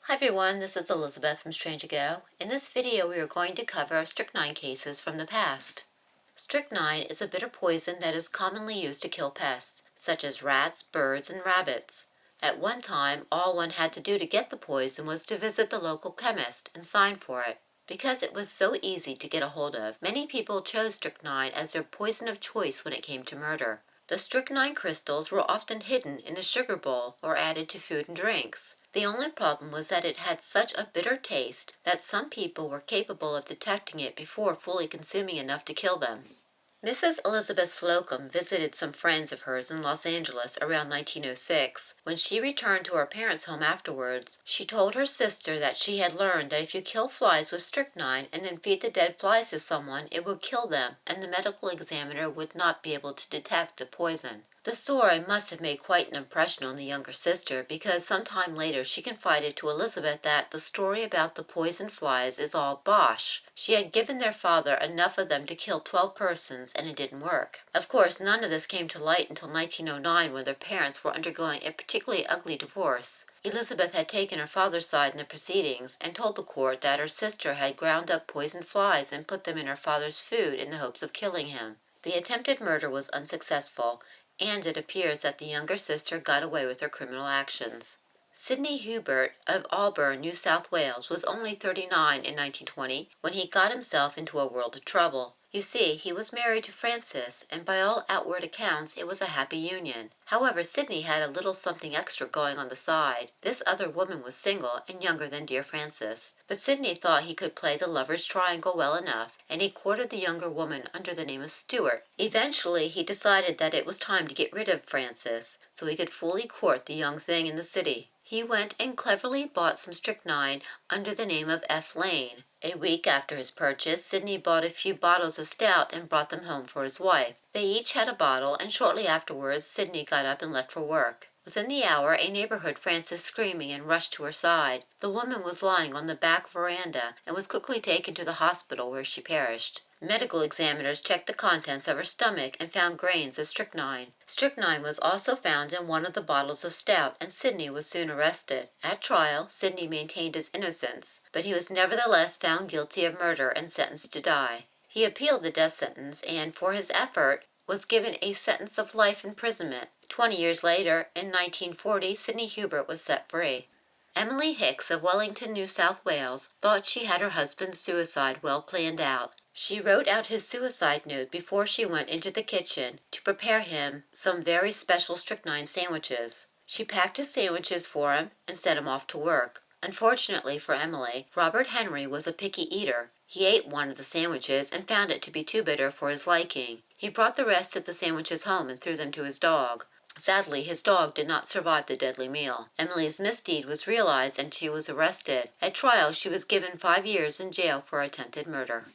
Hi everyone, this is Elizabeth from Strange Ago. In this video we are going to cover strychnine cases from the past. Strychnine is a bitter poison that is commonly used to kill pests, such as rats, birds, and rabbits. At one time, all one had to do to get the poison was to visit the local chemist and sign for it. Because it was so easy to get a hold of, many people chose strychnine as their poison of choice when it came to murder. The strychnine crystals were often hidden in the sugar bowl or added to food and drinks. The only problem was that it had such a bitter taste that some people were capable of detecting it before fully consuming enough to kill them. Mrs. Elizabeth Slocum visited some friends of hers in Los Angeles around 1906. When she returned to her parents' home afterwards, she told her sister that she had learned that if you kill flies with strychnine and then feed the dead flies to someone, it would kill them, and the medical examiner would not be able to detect the poison. The story must have made quite an impression on the younger sister, because sometime later she confided to Elizabeth that the story about the poisoned flies is all bosh. She had given their father enough of them to kill 12 persons, and it didn't work. Of course, none of this came to light until 1909, when their parents were undergoing a particularly ugly divorce. Elizabeth had taken her father's side in the proceedings and told the court that her sister had ground up poisoned flies and put them in her father's food in the hopes of killing him. The attempted murder was unsuccessful, and it appears that the younger sister got away with her criminal actions. Sidney Hubert of Auburn, New South Wales, was only 39 in 1920 when he got himself into a world of trouble. You see, he was married to Frances, and by all outward accounts it was a happy union. However, Sidney had a little something extra going on the side. This other woman was single and younger than dear Frances. But Sidney thought he could play the lover's triangle well enough, and he courted the younger woman under the name of Stuart. Eventually, he decided that it was time to get rid of Frances, so he could fully court the young thing in the city. He went and cleverly bought some strychnine under the name of F. Lane. A week after his purchase, Sidney bought a few bottles of stout and brought them home for his wife. They each had a bottle, and shortly afterwards Sidney got up and left for work. Within the hour, a neighbor heard Frances screaming and rushed to her side. The woman was lying on the back veranda and was quickly taken to the hospital, where she perished. Medical examiners checked the contents of her stomach and found grains of strychnine. Strychnine was also found in one of the bottles of stout, and Sidney was soon arrested. At trial, Sidney maintained his innocence, but he was nevertheless found guilty of murder and sentenced to die. He appealed the death sentence and, for his effort, was given a sentence of life imprisonment. 20 years later, in 1940, Sidney Hubert was set free. Emily Hicks of Wellington, New South Wales, thought she had her husband's suicide well planned out. She wrote out his suicide note before she went into the kitchen to prepare him some very special strychnine sandwiches. She packed his sandwiches for him and sent him off to work. Unfortunately for Emily, Robert Henry was a picky eater. He ate one of the sandwiches and found it to be too bitter for his liking. He brought the rest of the sandwiches home and threw them to his dog. Sadly, his dog did not survive the deadly meal. Emily's misdeed was realized and she was arrested. At trial, she was given 5 years in jail for attempted murder.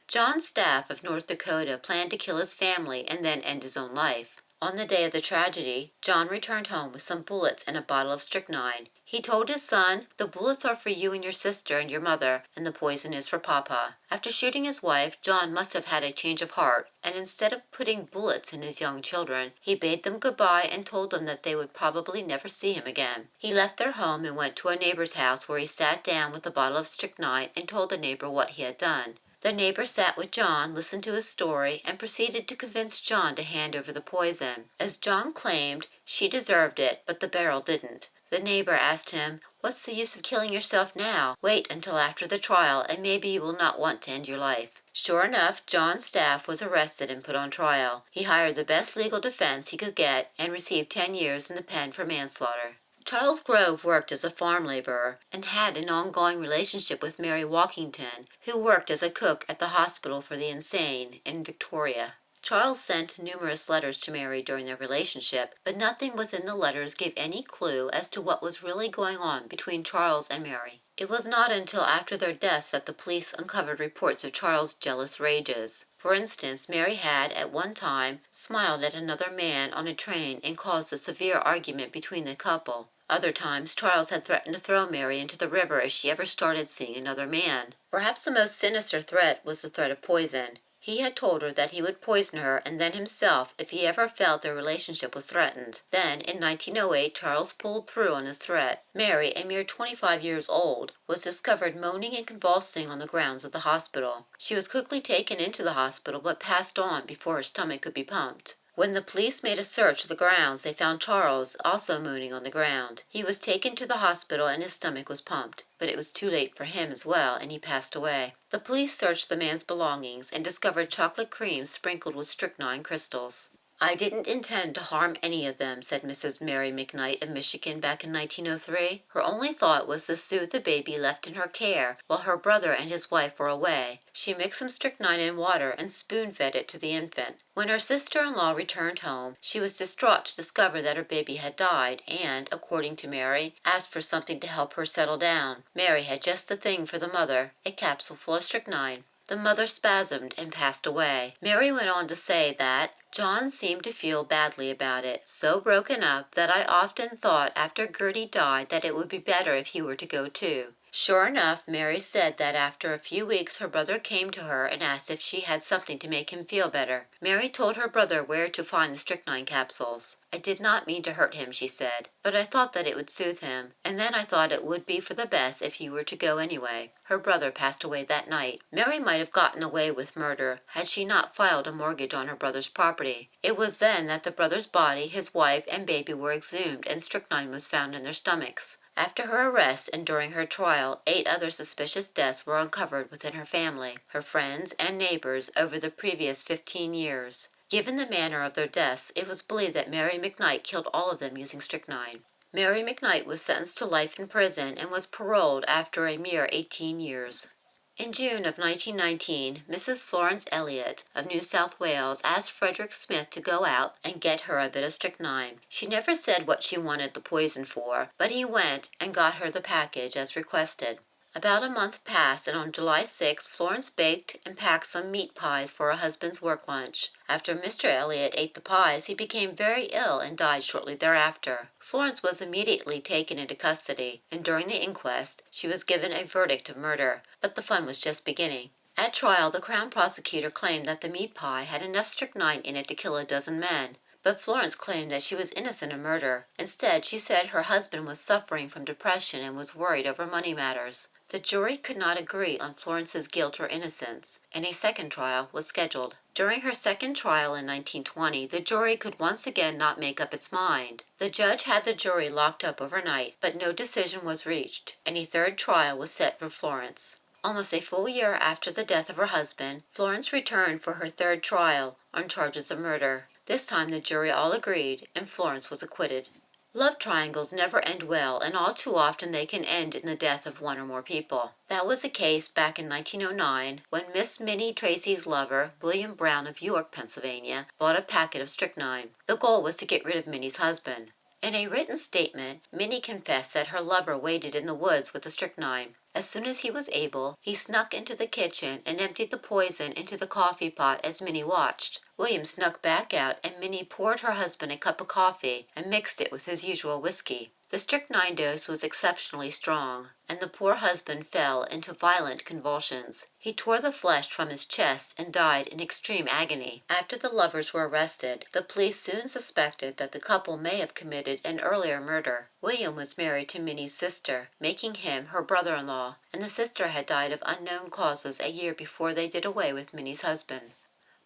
John Staff of North Dakota planned to kill his family and then end his own life. On the day of the tragedy, John returned home with some bullets and a bottle of strychnine. He told his son, "The bullets are for you and your sister and your mother, and the poison is for Papa." After shooting his wife, John must have had a change of heart, and instead of putting bullets in his young children, he bade them goodbye and told them that they would probably never see him again. He left their home and went to a neighbor's house, where he sat down with a bottle of strychnine and told the neighbor what he had done. The neighbor sat with John, listened to his story, and proceeded to convince John to hand over the poison. As John claimed, she deserved it, but the barrel didn't. The neighbor asked him, "What's the use of killing yourself now? Wait until after the trial, and maybe you will not want to end your life." Sure enough, John Staff was arrested and put on trial. He hired the best legal defense he could get and received 10 years in the pen for manslaughter. Charles Grove worked as a farm laborer and had an ongoing relationship with Mary Walkington, who worked as a cook at the Hospital for the Insane in Victoria. Charles sent numerous letters to Mary during their relationship, but nothing within the letters gave any clue as to what was really going on between Charles and Mary. It was not until after their deaths that the police uncovered reports of Charles' jealous rages. For instance, Mary had, at one time, smiled at another man on a train and caused a severe argument between the couple. Other times, Charles had threatened to throw Mary into the river if she ever started seeing another man. Perhaps the most sinister threat was the threat of poison. He had told her that he would poison her and then himself if he ever felt their relationship was threatened. Then, in 1908, Charles pulled through on his threat. Mary, a mere 25 years old, was discovered moaning and convulsing on the grounds of the hospital. She was quickly taken into the hospital but passed on before her stomach could be pumped. When the police made a search of the grounds, they found Charles also mooning on the ground. He was taken to the hospital and his stomach was pumped, but it was too late for him as well, and he passed away. The police searched the man's belongings and discovered chocolate cream sprinkled with strychnine crystals. "I didn't intend to harm any of them," said Mrs. Mary McKnight of Michigan back in 1903. Her only thought was to soothe the baby left in her care while her brother and his wife were away. She mixed some strychnine in water and spoon-fed it to the infant. When her sister-in-law returned home, she was distraught to discover that her baby had died and, according to Mary, asked for something to help her settle down. Mary had just the thing for the mother, a capsule full of strychnine. The mother spasmed and passed away. Mary went on to say that John seemed to feel badly about it, so broken up that I often thought after Gertie died that it would be better if he were to go too. Sure enough, Mary said that after a few weeks her brother came to her and asked if she had something to make him feel better. Mary told her brother where to find the strychnine capsules. "I did not mean to hurt him," she said, "but I thought that it would soothe him, and then I thought it would be for the best if he were to go anyway." Her brother passed away that night. Mary might have gotten away with murder had she not filed a mortgage on her brother's property. It was then that the brother's body, his wife, and baby were exhumed and strychnine was found in their stomachs. After her arrest and during her trial, 8 other suspicious deaths were uncovered within her family, her friends, and neighbors over the previous 15 years. Given the manner of their deaths, it was believed that Mary McKnight killed all of them using strychnine. Mary McKnight was sentenced to life in prison and was paroled after a mere 18 years. In June of 1919, Mrs. Florence Elliott of New South Wales asked Frederick Smith to go out and get her a bit of strychnine. She never said what she wanted the poison for, but he went and got her the package as requested. About a month passed, and on July 6, Florence baked and packed some meat pies for her husband's work lunch. After Mr. Elliott ate the pies, he became very ill and died shortly thereafter. Florence was immediately taken into custody, and during the inquest, she was given a verdict of murder, but the fun was just beginning. At trial, the Crown prosecutor claimed that the meat pie had enough strychnine in it to kill a dozen men. But Florence claimed that she was innocent of murder. Instead, she said her husband was suffering from depression and was worried over money matters. The jury could not agree on Florence's guilt or innocence, and a second trial was scheduled. During her second trial in 1920, the jury could once again not make up its mind. The judge had the jury locked up overnight, but no decision was reached, and a third trial was set for Florence. Almost a full year after the death of her husband, Florence returned for her third trial on charges of murder. This time the jury all agreed, and Florence was acquitted. Love triangles never end well, and all too often they can end in the death of one or more people. That was the case back in 1909 when Miss Minnie Tracey's lover, William Brown of York, Pennsylvania, bought a packet of strychnine. The goal was to get rid of Minnie's husband. In a written statement, Minnie confessed that her lover waited in the woods with the strychnine. As soon as he was able, he snuck into the kitchen and emptied the poison into the coffee pot as Minnie watched. William snuck back out and Minnie poured her husband a cup of coffee and mixed it with his usual whiskey. The strychnine dose was exceptionally strong, and the poor husband fell into violent convulsions. He tore the flesh from his chest and died in extreme agony. After the lovers were arrested, the police soon suspected that the couple may have committed an earlier murder. William was married to Minnie's sister, making him her brother-in-law, and the sister had died of unknown causes a year before they did away with Minnie's husband.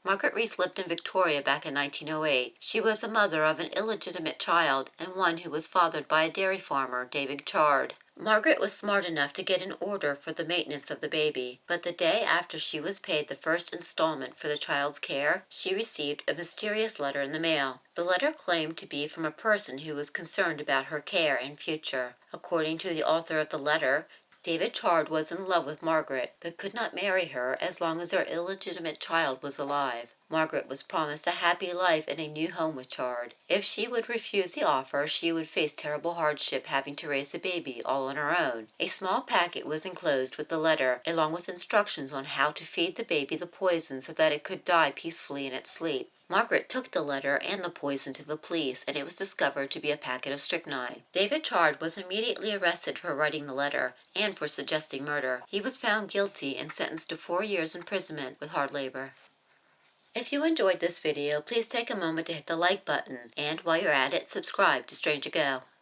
Margaret Reese lived in Victoria back in 1908. She was the mother of an illegitimate child and one who was fathered by a dairy farmer, David Chard. Margaret was smart enough to get an order for the maintenance of the baby, but the day after she was paid the first installment for the child's care, she received a mysterious letter in the mail. The letter claimed to be from a person who was concerned about her care and future. According to the author of the letter, David Chard was in love with Margaret, but could not marry her as long as their illegitimate child was alive. Margaret was promised a happy life in a new home with Chard. If she would refuse the offer, she would face terrible hardship having to raise the baby all on her own. A small packet was enclosed with the letter, along with instructions on how to feed the baby the poison so that it could die peacefully in its sleep. Margaret took the letter and the poison to the police, and it was discovered to be a packet of strychnine. David Chard was immediately arrested for writing the letter and for suggesting murder. He was found guilty and sentenced to 4 years imprisonment with hard labor. If you enjoyed this video, please take a moment to hit the like button, and while you're at it, subscribe to Strange Ago.